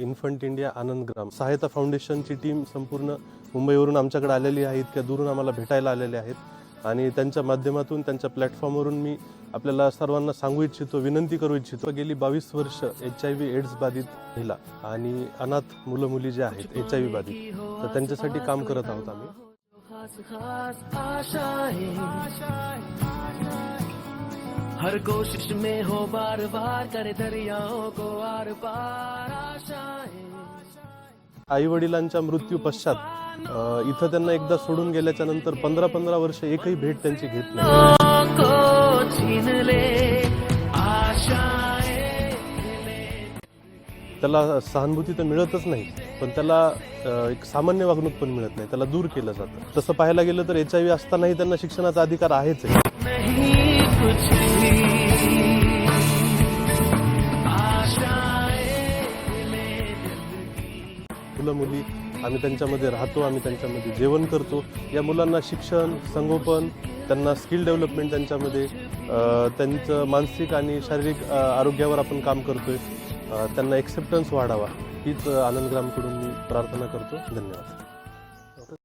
Infant India आनंदग्राम सहायता फाउंडेशनची team संपूर्ण मुंबईवरून आमच्याकडे आलेली आहे, इतक्या दूरून आम्हाला भेटायला आलेले आहेत आणि त्यांच्या माध्यमातून त्यांच्या प्लॅटफॉर्मवरून मी आपल्याला सर्वांना सांगू इच्छितो, विनंती करू इच्छितो. गेली 22 वर्ष HIV एड्स बाधित महिला आणि अनाथ मुलं मुली जे आहेत HIV बाधित, तर त्यांच्यासाठी काम करत आहोत आम्ही. हर कोशिश में हो बार बार करे दरियाओं को आर पार आशाएं. आई वडिलांच्या मृत्यू पश्चात इथं त्यांना एकदा सोडून गेल्याच्या नंतर 15-15 वर्ष एकही भेट त्यांची घेत नाही. त्याला सहानुभूती तर मिळतच नाही, पण त्याला एक सामान्य वागणूक पण मिळत नाही, त्याला दूर केलं जातं. तसं पाहायला गेलं तर HIV असतानाही त्यांना शिक्षणाचा अधिकार आहेच आहे. मुलं मुली आम्ही त्यांच्यामध्ये राहतो, आम्ही त्यांच्यामध्ये जेवण करतो. या मुलांना शिक्षण, संगोपन, त्यांना स्किल डेव्हलपमेंट, त्यांच्यामध्ये त्यांचं मानसिक आणि शारीरिक आरोग्यावर आपण काम करतोय. त्यांना एक्सेप्टन्स वाढावा हीच आनंदग्रामकडून मी प्रार्थना करतो. धन्यवाद.